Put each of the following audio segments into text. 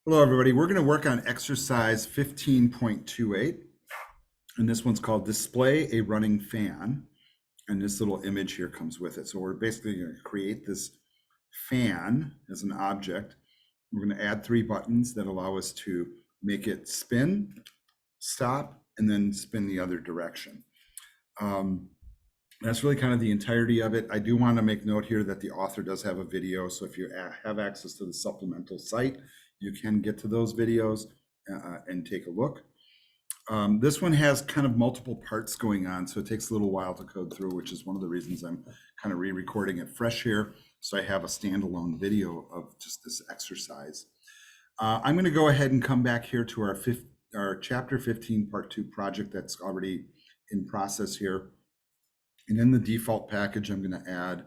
Hello, everybody. We're going to work on exercise 15.28, and this one's called Display a Running Fan, and this little image here comes with it. So we're basically going to create this fan as an object. We're going to add 3 buttons that allow us to make it spin, stop, and then spin the other direction. That's really kind of the entirety of it. I do want to make note here that the author does have a video, so if you have access to the supplemental site, you can get to those videos and take a look. This one has kind of multiple parts going on, so it takes a little while to code through, which is one of the reasons I'm kind of re-recording it fresh here, so I have a standalone video of just this exercise. I'm going to go ahead and come back here to our chapter 15 part 2 project that's already in process here. And in the default package, I'm going to add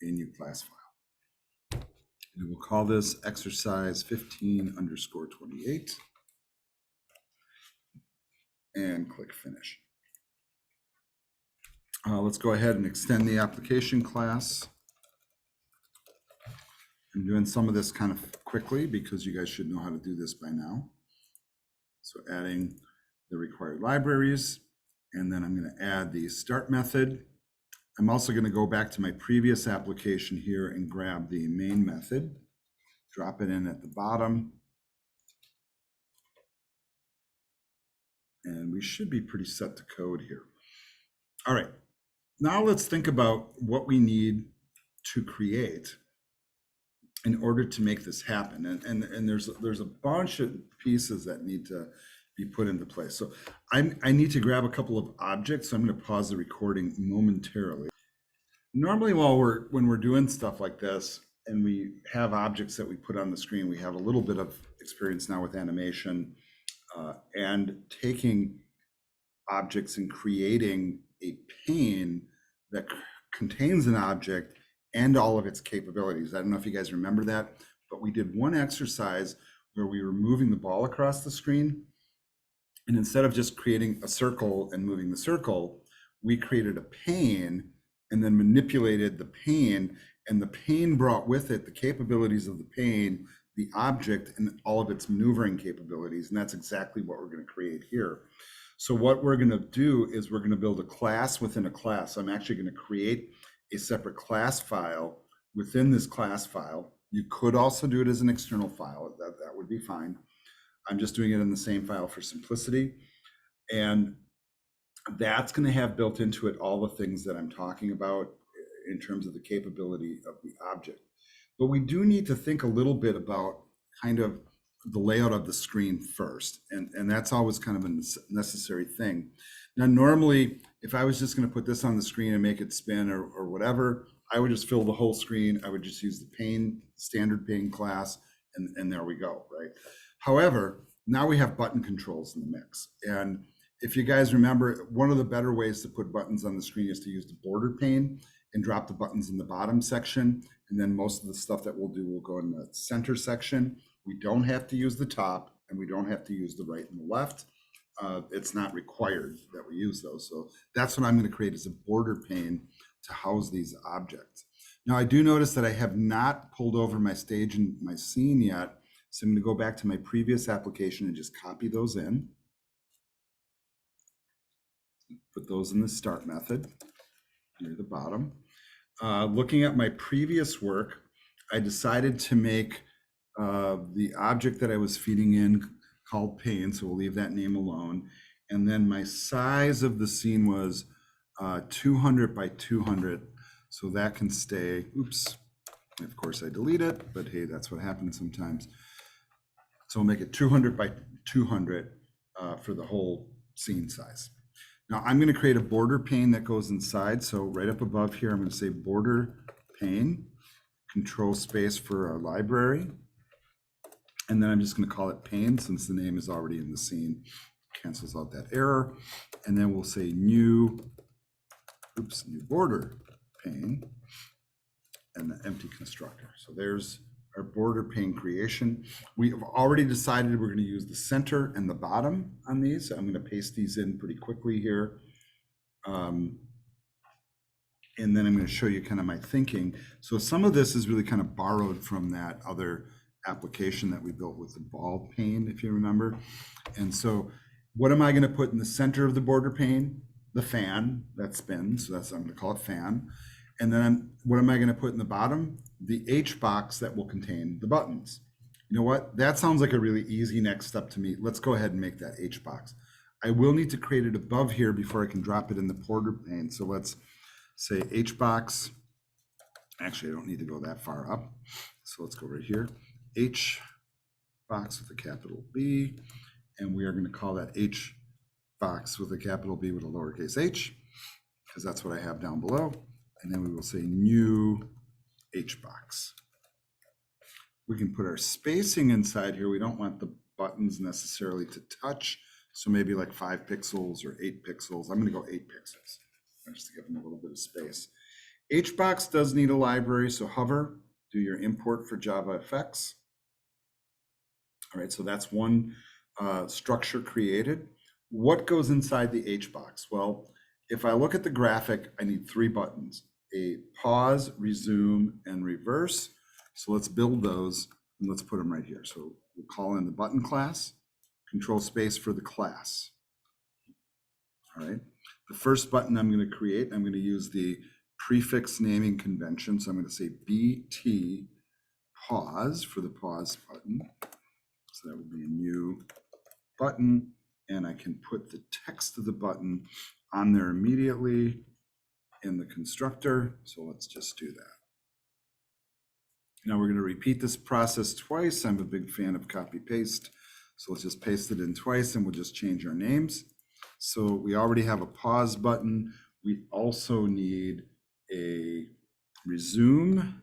a new class file. And we'll call this exercise 15_28 and click finish. Let's go ahead and extend the application class. I'm doing some of this kind of quickly because you guys should know how to do this by now. So adding the required libraries, and then I'm going to add the start method. I'm also going to go back to my previous application here and grab the main method, drop it in at the bottom, and we should be pretty set to code here. All right, now let's think about what we need to create in order to make this happen. And there's a bunch of pieces that need to be put into place. So I need to grab a couple of objects. So I'm going to pause the recording momentarily. Normally, when we're doing stuff like this and we have objects that we put on the screen, we have a little bit of experience now with animation and taking objects and creating a pane that contains an object and all of its capabilities. I don't know if you guys remember that, but we did one exercise where we were moving the ball across the screen. And instead of just creating a circle and moving the circle, we created a pane and then manipulated the pane, and the pane brought with it the capabilities of the pane, the object, and all of its maneuvering capabilities. And that's exactly what we're going to create here. So what we're going to do is we're going to build a class within a class. I'm actually going to create a separate class file within this class file. You could also do it as an external file. That would be fine. I'm just doing it in the same file for simplicity. And that's going to have built into it all the things that I'm talking about in terms of the capability of the object. But we do need to think a little bit about kind of the layout of the screen first. And that's always kind of a necessary thing. Now, normally, if I was just going to put this on the screen and make it spin or whatever, I would just fill the whole screen. I would just use the pane, standard pane class, and there we go, right? However, now we have button controls in the mix. And if you guys remember, one of the better ways to put buttons on the screen is to use the border pane and drop the buttons in the bottom section. And then most of the stuff that we'll do will go in the center section. We don't have to use the top, and we don't have to use the right and the left. It's not required that we use those. So that's what I'm going to create, is a border pane to house these objects. Now, I do notice that I have not pulled over my stage and my scene yet. So I'm going to go back to my previous application and just copy those in. Put those in the start method near the bottom. Looking at my previous work, I decided to make the object that I was feeding in called pane, so we'll leave that name alone. And then my size of the scene was 200 by 200, so that can stay. Oops, of course I delete it, but hey, that's what happens sometimes. So we'll make it 200 by 200 for the whole scene size. Now I'm going to create a border pane that goes inside. So right up above here, I'm going to say border pane, control space for our library. And then I'm just going to call it pane since the name is already in the scene. Cancels out that error. And then we'll say new border pane and the empty constructor. So there's our border pane creation. We have already decided we're going to use the center and the bottom on these. So I'm going to paste these in pretty quickly here. And then I'm going to show you kind of my thinking. So some of this is really kind of borrowed from that other application that we built with the ball pane, if you remember. And so what am I going to put in the center of the border pane? The fan that spins. So I'm going to call it fan. And then what am I going to put in the bottom? The H box that will contain the buttons. You know what? That sounds like a really easy next step to me. Let's go ahead and make that H box. I will need to create it above here before I can drop it in the border pane. So let's say H box. Actually, I don't need to go that far up. So let's go right here. H box with a capital B. And we are going to call that H box with a capital B with a lowercase h, because that's what I have down below. And then we will say new H box. We can put our spacing inside here. We don't want the buttons necessarily to touch. So maybe like 5 pixels or 8 pixels. I'm going to go 8 pixels just to give them a little bit of space. HBox does need a library, so hover, do your import for Java effects. All right, so that's one structure created. What goes inside the HBox? Well, if I look at the graphic, I need 3 buttons, a pause, resume, and reverse. So let's build those and let's put them right here. So we'll call in the button class, control space for the class. All right, the first button I'm going to create, I'm going to use the prefix naming convention. So I'm going to say BT pause for the pause button. So that would be a new button, and I can put the text of the button on there immediately in the constructor. So let's just do that. Now we're going to repeat this process twice. I'm a big fan of copy paste. So let's just paste it in twice and we'll just change our names. So we already have a pause button. We also need a resume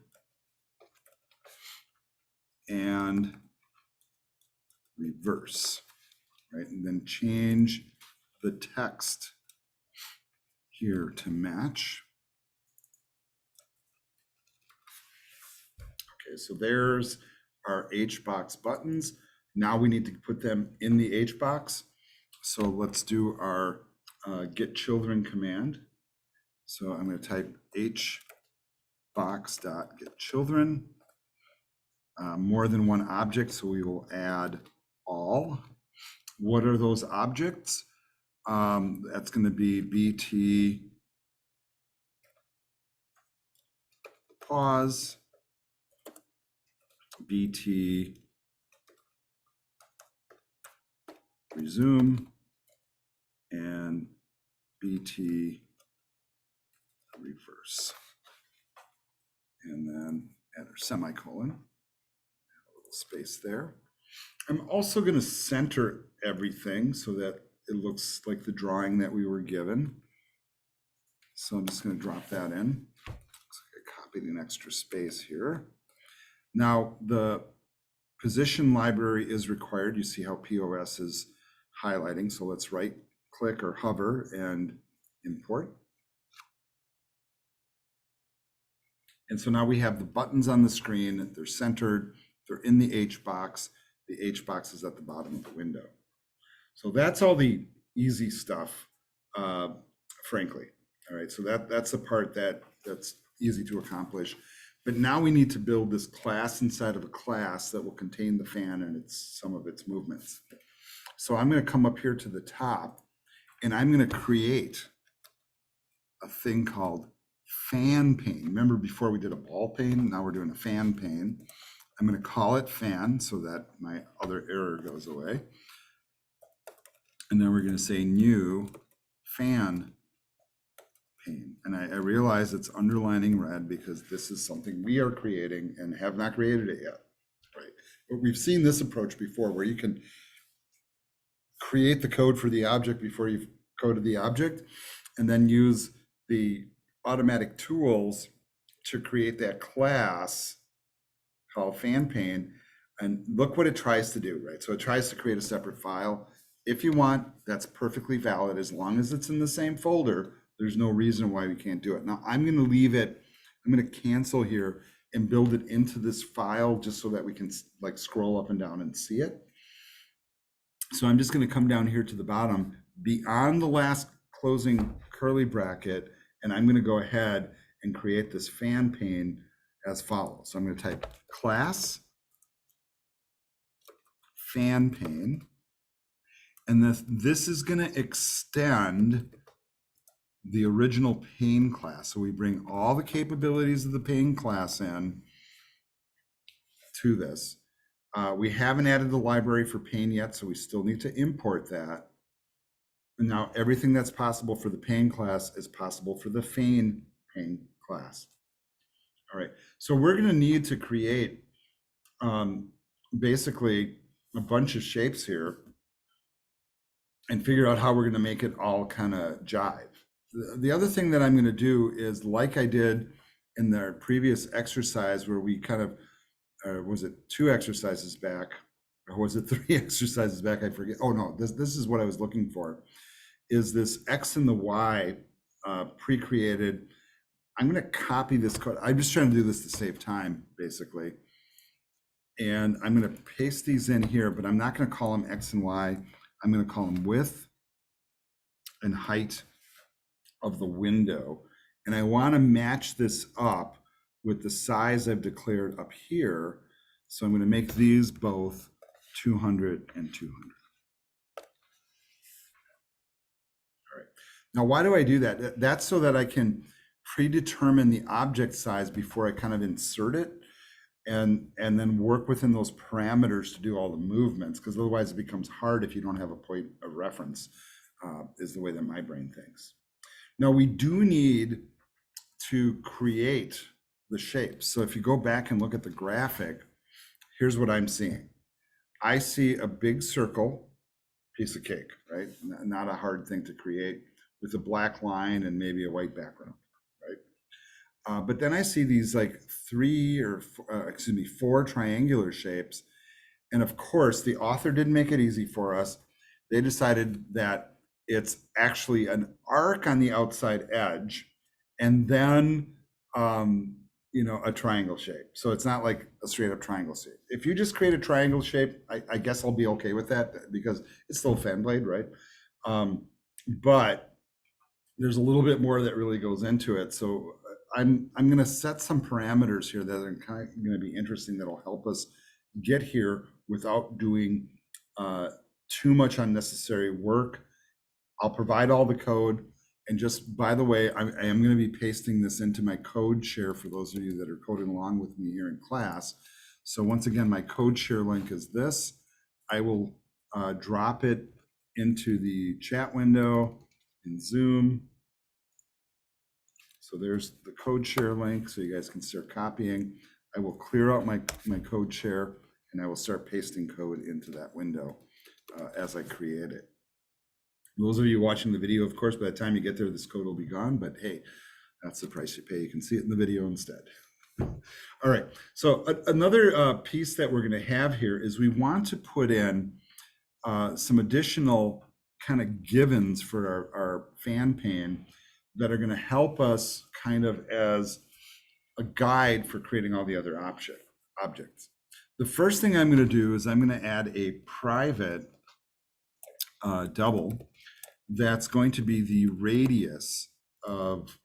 and reverse, right? And then change the text here to match. Okay, so there's our HBox buttons. Now we need to put them in the HBox. So let's do our get children command. So I'm going to type hbox.getChildren. More than one object, so we will add all. What are those objects? That's going to be BT pause, BT resume, and BT reverse. And then add our semicolon, a little space there. I'm also going to center everything so that it looks like the drawing that we were given. So I'm just going to drop that in. Looks like I copied an extra space here. Now the position library is required. You see how POS is highlighting. So let's right click or hover and import. And so now we have the buttons on the screen. They're centered. They're in the HBox. The HBox is at the bottom of the window. So that's all the easy stuff, frankly. All right, so that's the part that's easy to accomplish. But now we need to build this class inside of a class that will contain the fan and some of its movements. So I'm going to come up here to the top, and I'm going to create a thing called fan pane. Remember before we did a ball pane, now we're doing a fan pane. I'm going to call it fan so that my other error goes away. And then we're going to say new fan pane. And I realize it's underlining red because this is something we are creating and have not created it yet, right? But we've seen this approach before where you can create the code for the object before you've coded the object, and then use the automatic tools to create that class called fan pane. And look what it tries to do, right? So it tries to create a separate file. If you want, that's perfectly valid. As long as it's in the same folder, there's no reason why we can't do it. Now I'm going to leave it, I'm going to cancel here and build it into this file just so that we can like scroll up and down and see it. So I'm just going to come down here to the bottom beyond the last closing curly bracket, and I'm going to go ahead and create this fan pane as follows. So I'm going to type class fan pane. And this is going to extend the original pane class. So we bring all the capabilities of the pane class in to this. We haven't added the library for pane yet, so we still need to import that. And now everything that's possible for the pane class is possible for the pane class. All right, so we're going to need to create basically a bunch of shapes here and figure out how we're going to make it all kind of jive. The other thing that I'm going to do is, like I did in the previous exercise where we kind of, was it 2 exercises back, or was it 3 exercises back? I forget. Oh no, this is what I was looking for, is this X and the Y pre-created. I'm going to copy this code. I'm just trying to do this to save time, basically. And I'm going to paste these in here, but I'm not going to call them X and Y. I'm going to call them width and height of the window. And I want to match this up with the size I've declared up here. So I'm going to make these both 200 and 200. All right. Now, why do I do that? That's so that I can predetermine the object size before I kind of insert it, and then work within those parameters to do all the movements, because otherwise it becomes hard if you don't have a point of reference, is the way that my brain thinks. Now, we do need to create the shapes. So if you go back and look at the graphic, here's what I'm seeing. I see a big circle, piece of cake, right? Not a hard thing to create, with a black line and maybe a white background, right? But then I see these like 4 triangular shapes. And of course, the author didn't make it easy for us. They decided that it's actually an arc on the outside edge, and then a triangle shape. So it's not like a straight up triangle shape. If you just create a triangle shape, I guess I'll be okay with that, because it's still fan blade, right? But there's a little bit more that really goes into it. So I'm going to set some parameters here that are kind of going to be interesting, that'll help us get here without doing too much unnecessary work. I'll provide all the code. And just by the way, I am going to be pasting this into my code share for those of you that are coding along with me here in class. So once again, my code share link is this. I will drop it into the chat window in Zoom. So there's the code share link, so you guys can start copying. I will clear out my code share, and I will start pasting code into that window as I create it. Those of you watching the video, of course, by the time you get there, this code will be gone, but hey, that's the price you pay. You can see it in the video instead. All right, so another piece that we're going to have here is we want to put in some additional kind of givens for our fan pane that are going to help us kind of as a guide for creating all the other objects. The first thing I'm going to do is I'm going to add a private double that's going to be the radius of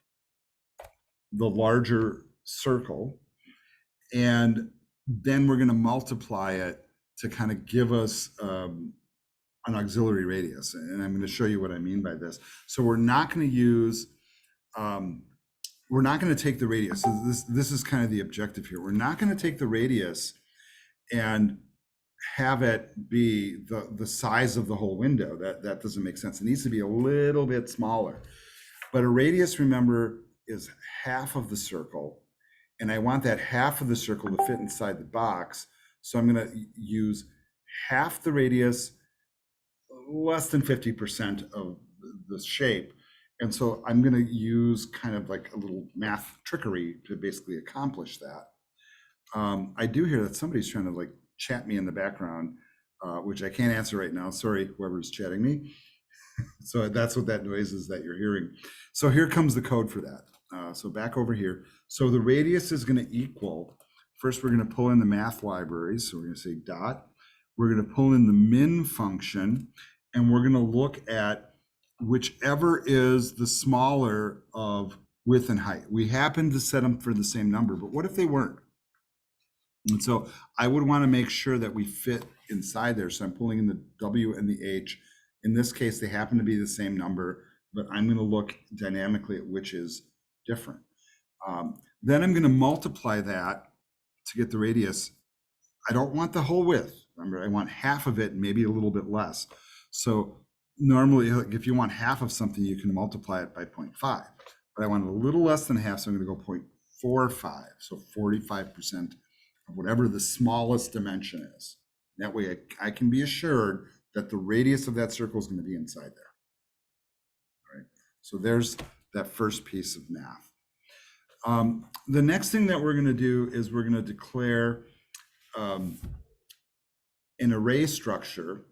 the larger circle. And then we're going to multiply it to kind of give us an auxiliary radius. And I'm going to show you what I mean by this. So we're not going to use, we're not going to take the radius. So this is kind of the objective here. We're not going to take the radius and have it be the size of the whole window. That doesn't make sense. It needs to be a little bit smaller. But a radius, remember, is half of the circle. And I want that half of the circle to fit inside the box. So I'm going to use half the radius, less than 50% of the shape. And so I'm going to use kind of like a little math trickery to basically accomplish that. I do hear that somebody's trying to like chat me in the background, which I can't answer right now. Sorry, whoever's chatting me. So that's what that noise is that you're hearing. So here comes the code for that. So back over here. So the radius is going to equal, first we're going to pull in the math libraries. So we're going to say dot. We're going to pull in the min function, and we're going to look at whichever is the smaller of width and height. We happen to set them for the same number, but what if they weren't? And so I would want to make sure that we fit inside there. So I'm pulling in the W and the H. In this case, they happen to be the same number, but I'm going to look dynamically at which is different. Then I'm going to multiply that to get the radius. I don't want the whole width. Remember, I want half of it, maybe a little bit less. So normally, if you want half of something, you can multiply it by 0.5. But I want a little less than half, so I'm going to go 0.45. So 45% of whatever the smallest dimension is. That way I can be assured that the radius of that circle is going to be inside there. All right. So there's that first piece of math. The next thing that we're going to do is we're going to declare an array structure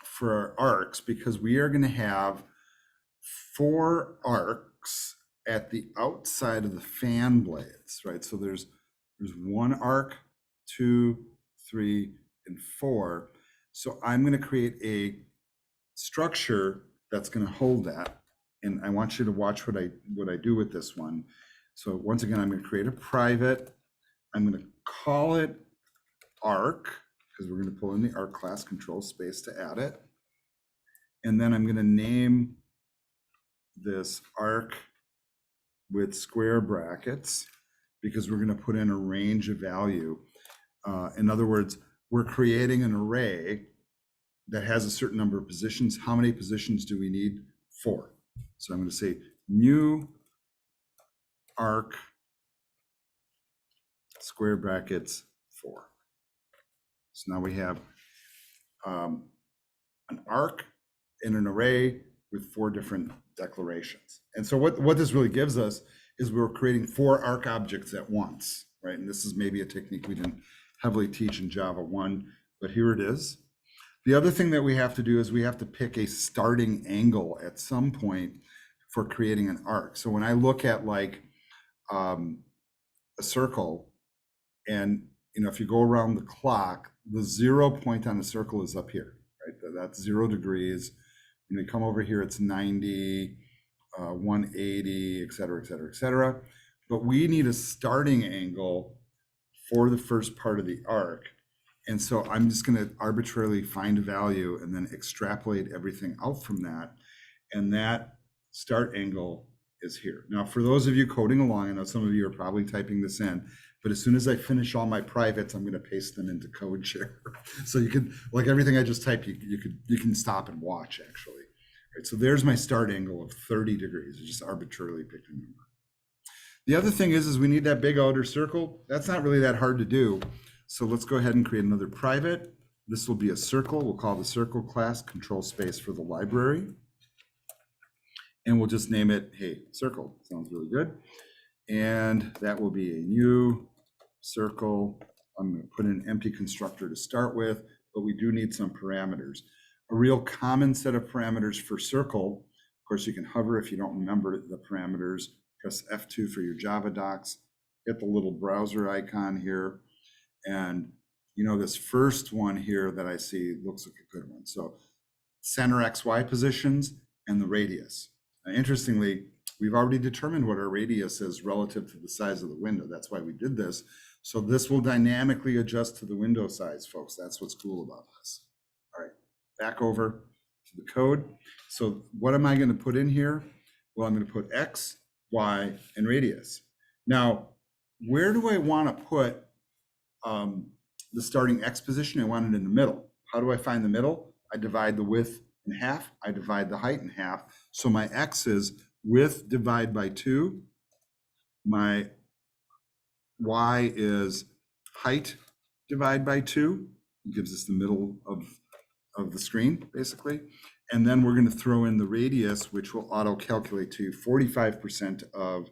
for our arcs, because we are going to have 4 arcs at the outside of the fan blades, right? So there's 1 arc, 2, 3, and 4. So I'm going to create a structure that's going to hold that. And I want you to watch what I do with this one. So once again, I'm going to create a private. I'm going to call it arc, because we're going to pull in the arc class, control space to add it. And then I'm going to name this arc with square brackets, because we're going to put in a range of value. In other words, we're creating an array that has a certain number of positions. How many positions do we need? 4. So I'm going to say new arc square brackets 4. So now we have an arc in an array with 4 different declarations. And so what this really gives us is we're creating 4 arc objects at once, right? And this is maybe a technique we didn't heavily teach in Java 1, but here it is. The other thing that we have to do is we have to pick a starting angle at some point for creating an arc. So when I look at like a circle, and if you go around the clock, the 0 point on the circle is up here, right? That's 0 degrees. When you come over here, it's 90, 180, et cetera, et cetera, et cetera. But we need a starting angle for the first part of the arc. And so I'm just going to arbitrarily find a value and then extrapolate everything out from that. And that start angle is here. Now, for those of you coding along, I know some of you are probably typing this in, but as soon as I finish all my privates, I'm going to paste them into CodeShare. So you can, like everything I just typed, you can stop and watch actually. Right, so there's my start angle of 30 degrees. I just arbitrarily picked a number. The other thing is we need that big outer circle. That's not really that hard to do. So let's go ahead and create another private. This will be a circle. We'll call the circle class control space for the library. And we'll just name it, hey, circle. Sounds really good. And that will be a new circle. I'm going to put in an empty constructor to start with, but we do need some parameters. A real common set of parameters for circle, of course, you can hover if you don't remember the parameters, press F2 for your Java docs, hit the little browser icon here. And this first one here that I see looks like a good one. So center XY positions and the radius. Now, interestingly, we've already determined what our radius is relative to the size of the window. That's why we did this. So this will dynamically adjust to the window size, folks. That's what's cool about this. All right, back over to the code. So what am I going to put in here? Well, I'm going to put X, Y, and radius. Now, where do I want to put the starting X position? I want it in the middle. How do I find the middle? I divide the width in half. I divide the height in half. So my X is width divide by 2. My Y is height divide by 2. It gives us the middle of the screen, basically. And then we're going to throw in the radius, which will auto-calculate to 45% of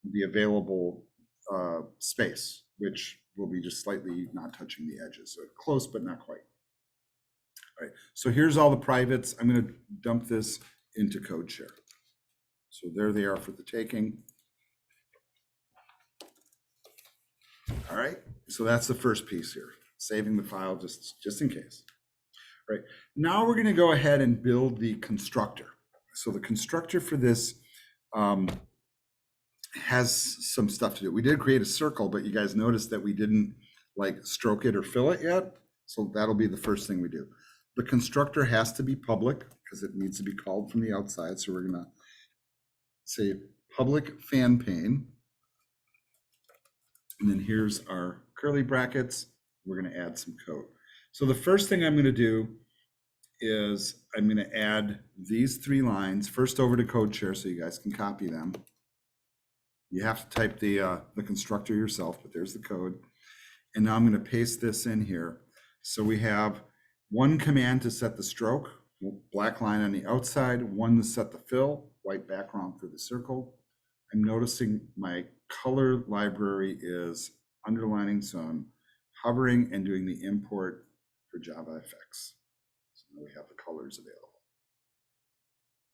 the available space, which will be just slightly not touching the edges. So close, but not quite. All right, so here's all the privates. I'm going to dump this into CodeShare. So there they are for the taking. All right, so that's the first piece here, saving the file just in case. All right, now we're going to go ahead and build the constructor. So the constructor for this has some stuff to do. We did create a circle, but you guys noticed that we didn't like stroke it or fill it yet. So that'll be the first thing we do. The constructor has to be public because it needs to be called from the outside. So we're gonna say public fan pane. And then here's our curly brackets. We're gonna add some code. So the first thing I'm gonna do is I'm gonna add these 3 lines first over to code share so you guys can copy them. You have to type the constructor yourself, but there's the code. And now I'm going to paste this in here. So we have one command to set the stroke, black line on the outside, one to set the fill, white background for the circle. I'm noticing my color library is underlining, so I'm hovering and doing the import for JavaFX. So now we have the colors available.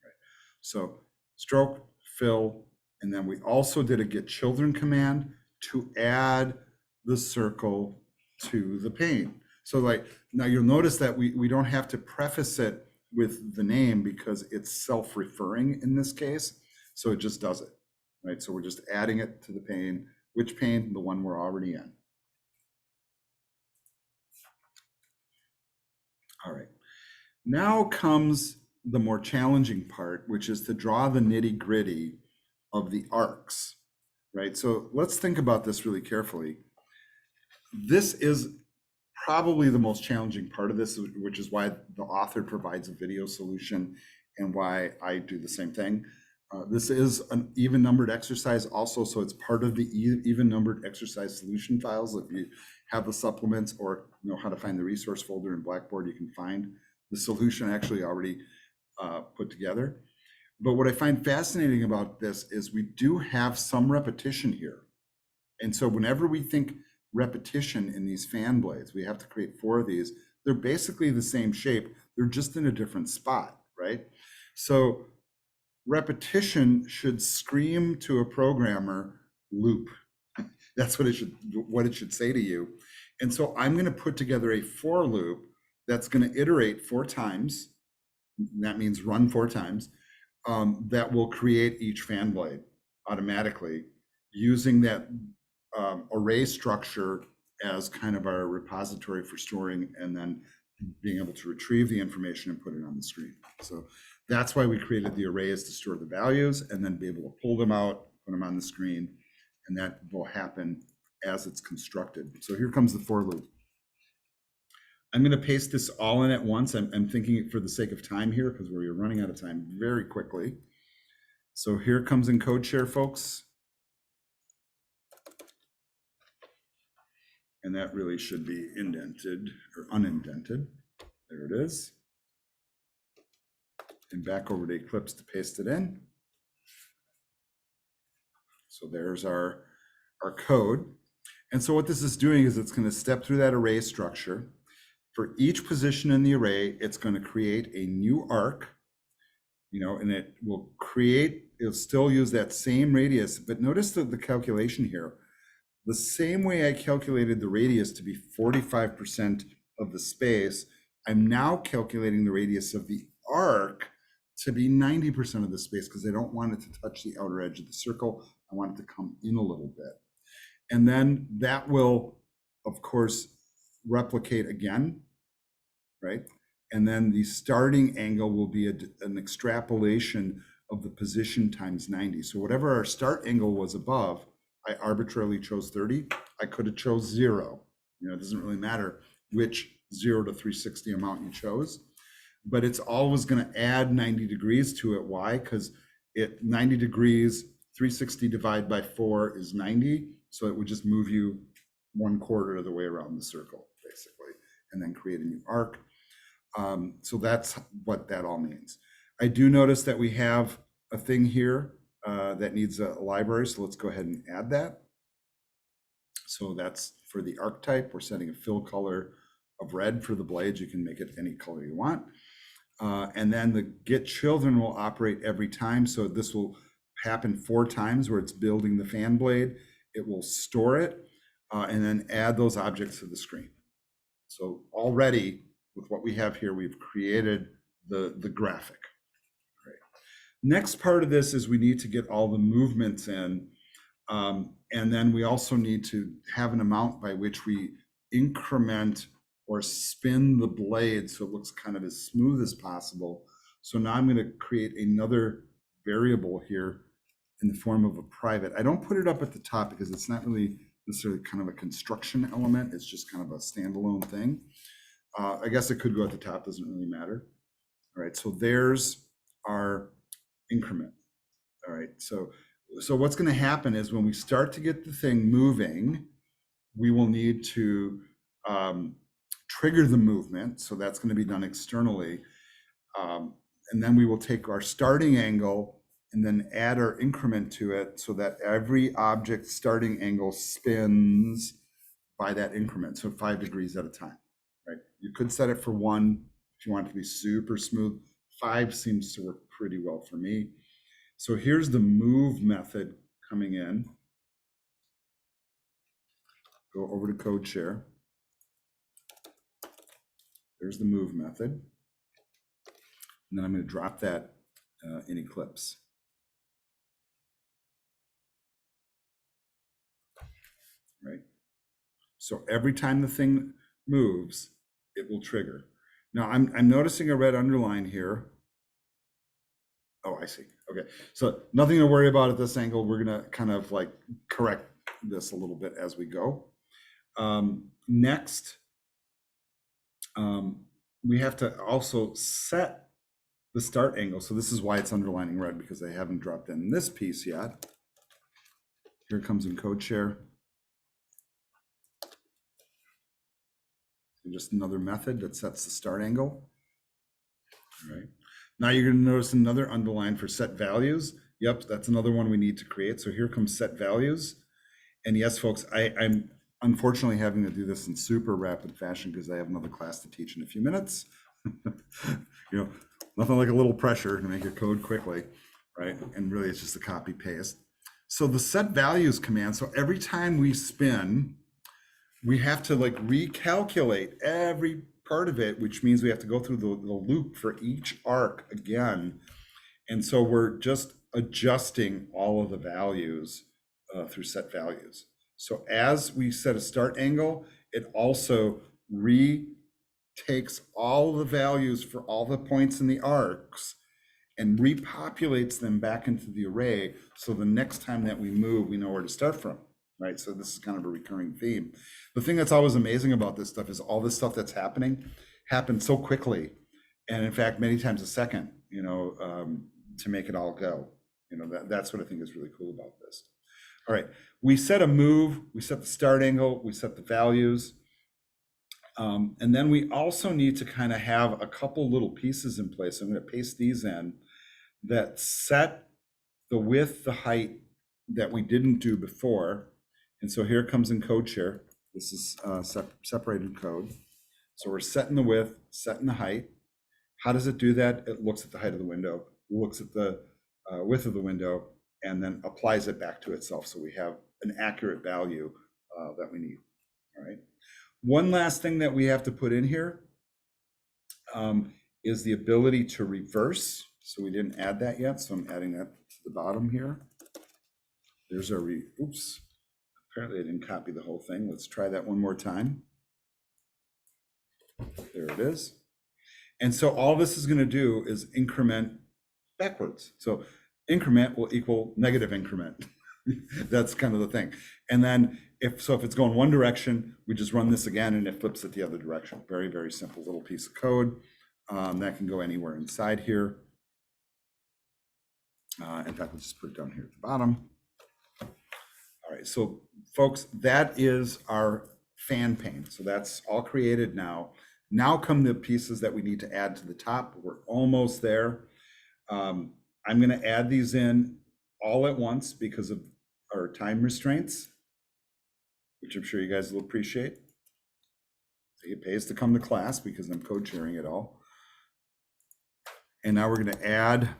Right. So stroke, fill, and then we also did a get children command to add the circle to the pane. So like now you'll notice that we don't have to preface it with the name because it's self-referring in this case. So it just does it, right? So we're just adding it to the pane. Which pane? The one we're already in. All right. Now comes the more challenging part, which is to draw the nitty-gritty of the arcs, right? So let's think about this really carefully. This is probably the most challenging part of this, which is why the author provides a video solution and why I do the same thing. This is an even numbered exercise also, so it's part of the even numbered exercise solution files. If you have the supplements or know how to find the resource folder in Blackboard, you can find the solution actually already put together. But what I find fascinating about this is we do have some repetition here. And so whenever we think repetition in these fan blades, we have to create 4 of these. They're basically the same shape. They're just in a different spot, right? So repetition should scream to a programmer loop. That's what it should say to you. And so I'm going to put together a for loop that's going to iterate 4 times. That means run 4 times. That will create each fan blade automatically using that array structure as kind of our repository for storing and then being able to retrieve the information and put it on the screen. So that's why we created the arrays to store the values and then be able to pull them out, put them on the screen, and that will happen as it's constructed. So here comes the for loop. I'm going to paste this all in at once. I'm thinking for the sake of time here because we're running out of time very quickly. So here comes in code share, folks. And that really should be indented or unindented. There it is. And back over to Eclipse to paste it in. So there's our code. And so what this is doing is it's going to step through that array structure. For each position in the array, it's going to create a new arc, and it will it'll still use that same radius, but notice the calculation here. The same way I calculated the radius to be 45% of the space, I'm now calculating the radius of the arc to be 90% of the space because I don't want it to touch the outer edge of the circle. I want it to come in a little bit. And then that will, of course, replicate again, right? And then the starting angle will be an extrapolation of the position times 90. So whatever our start angle was above, I arbitrarily chose 30. I could have chose 0. It doesn't really matter which 0 to 360 amount you chose, but it's always going to add 90 degrees to it. Why? Because 90 degrees, 360 divided by 4 is 90. So it would just move you 1/4 of the way around the circle, basically, and then create a new arc. So that's what that all means. I do notice that we have a thing here that needs a library. So let's go ahead and add that. So that's for the archetype. We're setting a fill color of red for the blades. You can make it any color you want. And then the get children will operate every time. So this will happen 4 times where it's building the fan blade. It will store it and then add those objects to the screen. So already with what we have here, we've created the graphic. Great. Next part of this is we need to get all the movements in. And then we also need to have an amount by which we increment or spin the blade so it looks kind of as smooth as possible. So now I'm going to create another variable here in the form of a private. I don't put it up at the top because it's not really necessarily kind of a construction element. It's just kind of a standalone thing. I guess it could go at the top, doesn't really matter. All right, so there's our increment. All right, so what's going to happen is when we start to get the thing moving, we will need to trigger the movement. So that's going to be done externally. And then we will take our starting angle and then add our increment to it so that every object starting angle spins by that increment. So 5 degrees at a time, right? You could set it for 1 if you want it to be super smooth. 5 seems to work pretty well for me. So here's the move method coming in. Go over to code share. There's the move method. And then I'm going to drop that in Eclipse. Right? So every time the thing moves, it will trigger. Now I'm noticing a red underline here. Oh, I see. Okay. So nothing to worry about at this angle. We're going to kind of like correct this a little bit as we go. Next, we have to also set the start angle. So this is why it's underlining red, because I haven't dropped in this piece yet. Here it comes in code share. And just another method that sets the start angle. All right. Now you're going to notice another underline for set values. Yep, that's another one we need to create. So here comes set values. And yes, folks, I'm unfortunately having to do this in super rapid fashion because I have another class to teach in a few minutes. Nothing like a little pressure to make your code quickly, right? And really it's just a copy paste. So the set values command, so every time we spin, we have to like recalculate every part of it, which means we have to go through the loop for each arc again. And so we're just adjusting all of the values through set values. So as we set a start angle, it also retakes all the values for all the points in the arcs and repopulates them back into the array. So the next time that we move, we know where to start from, right? So this is kind of a recurring theme. The thing that's always amazing about this stuff is all this stuff that's happening happens so quickly. And in fact, many times a second, to make it all go. That's what I think is really cool about this. All right, we set a move, we set the start angle, we set the values. And then we also need to kind of have a couple little pieces in place. I'm going to paste these in that set the width, the height that we didn't do before. And so here it comes in code share. This is separated code. So we're setting the width, setting the height. How does it do that? It looks at the height of the window, looks at the width of the window, and then applies it back to itself. So we have an accurate value that we need. All right. One last thing that we have to put in here is the ability to reverse. So we didn't add that yet. So I'm adding that to the bottom here. There's our oops. Apparently I didn't copy the whole thing. Let's try that one more time. There it is. And so all this is going to do is increment backwards. So increment will equal negative increment. That's kind of the thing. And then if it's going one direction, we just run this again and it flips it the other direction. Very, very simple little piece of code that can go anywhere inside here. In fact, let's just put it down here at the bottom. All right, so folks, that is our fan pane. So that's all created now. Now come the pieces that we need to add to the top. We're almost there. I'm going to add these in all at once because of our time restraints, which I'm sure you guys will appreciate. It pays to come to class because I'm code sharing it all. And now we're going to add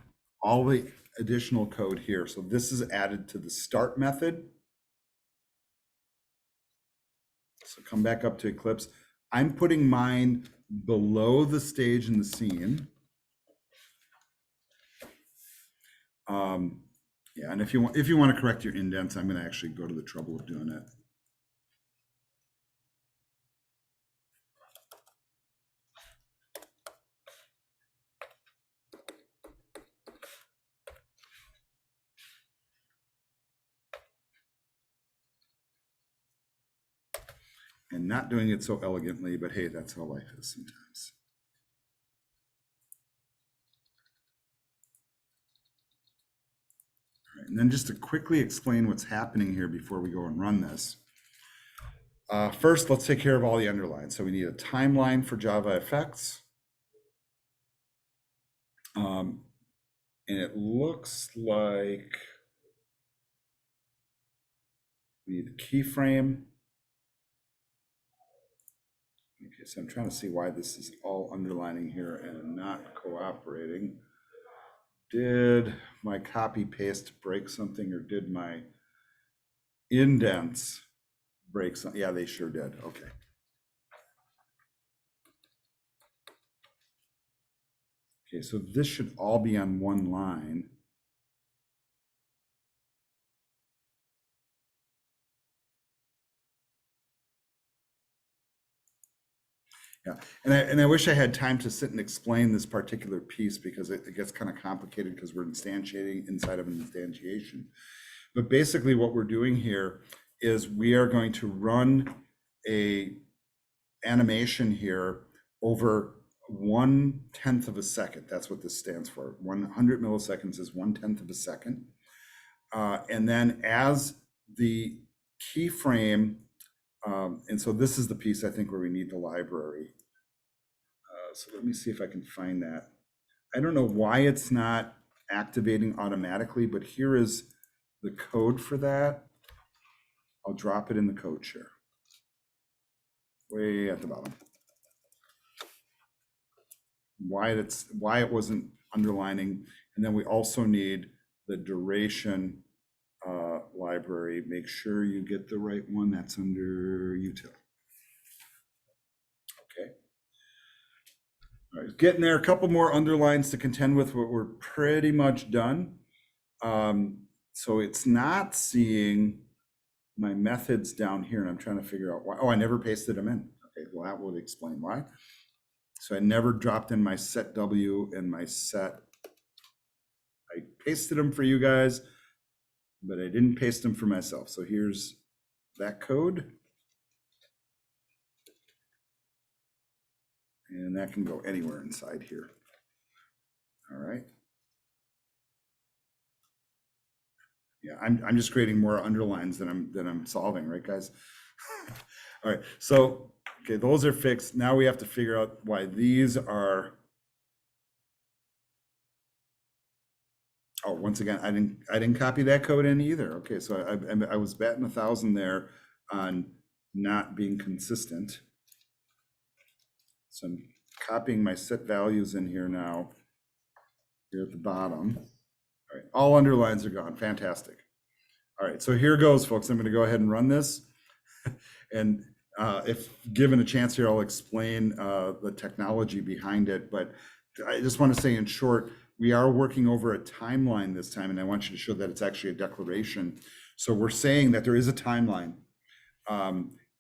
all the additional code here. So this is added to the start method. So come back up to Eclipse. I'm putting mine below the stage in the scene. Yeah, and if you want to correct your indents, I'm going to actually go to the trouble of doing it. and not doing it so elegantly, but hey, that's how life is sometimes. All right, and then just to quickly explain what's happening here before we go and run this. First, let's take care of all the underlines. So we need a timeline for Java effects. And it looks like we need a keyframe. Okay, so I'm trying to see why this is all underlining here and not cooperating. Did my copy paste break something, or did my indents break something? Yeah, they sure did. Okay. Okay, so this should all be on one line. Yeah, and I wish I had time to sit and explain this particular piece, because it gets kind of complicated because we're instantiating inside of an instantiation. But basically what we're doing here is we are going to run a animation here over 1/10 of a second. That's what this stands for. 100 milliseconds is 1/10 of a second. And then as the keyframe, and so this is the piece I think where we need the library. So let me see if I can find that. I don't know why it's not activating automatically, but here is the code for that. I'll drop it in the code share, way at the bottom. Why it wasn't underlining, and then we also need the duration library. Make sure you get the right one. That's under util. Okay. All right, getting there. A couple more underlines to contend with, but we're pretty much done. So it's not seeing my methods down here, and I'm trying to figure out why. Oh, I never pasted them in. Okay, well, that would explain why. So I never dropped in my set W and my set. I pasted them for you guys, but I didn't paste them for myself. So here's that code. And that can go anywhere inside here. All right. Yeah, I'm just creating more underlines than I'm solving, right, guys? All right. So okay, those are fixed. Now we have to figure out why these are. Oh, once again, I didn't copy that code in either. Okay, so I was batting 1,000 there on not being consistent. So I'm copying my set values in here now, here at the bottom. All right, all underlines are gone. Fantastic. All right, so here goes, folks. I'm going to go ahead and run this. And if given a chance here, I'll explain the technology behind it. But I just want to say in short, we are working over a timeline this time, and I want you to show that it's actually a declaration. So we're saying that there is a timeline.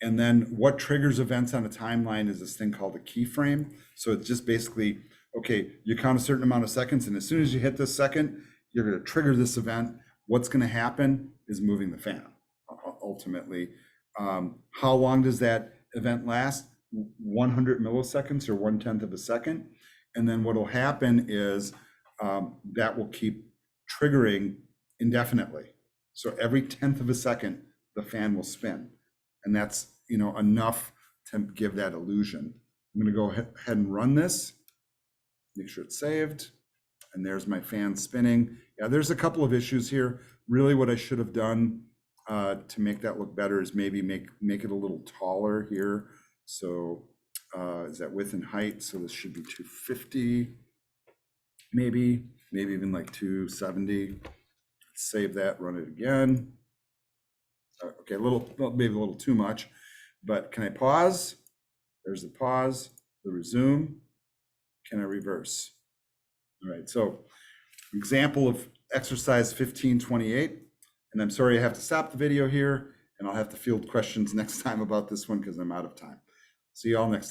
And then what triggers events on a timeline is this thing called a keyframe. So it's just basically, okay, you count a certain amount of seconds, and as soon as you hit this second, you're going to trigger this event. What's going to happen is moving the fan, ultimately. How long does that event last? 100 milliseconds or 1/10 of a second. And then what will happen is that will keep triggering indefinitely. So every 1/10 of a second, the fan will spin. And that's, enough to give that illusion. I'm going to go ahead and run this, make sure it's saved. And there's my fan spinning. Yeah, there's a couple of issues here. Really what I should have done to make that look better is maybe make it a little taller here. So is that width and height? So this should be 250, maybe even like 270. Let's save that, run it again. Okay, maybe a little too much, but can I pause? There's the pause, the resume. Can I reverse? All right, so example of exercise 1528. And I'm sorry I have to stop the video here, and I'll have to field questions next time about this one because I'm out of time. See you all next time.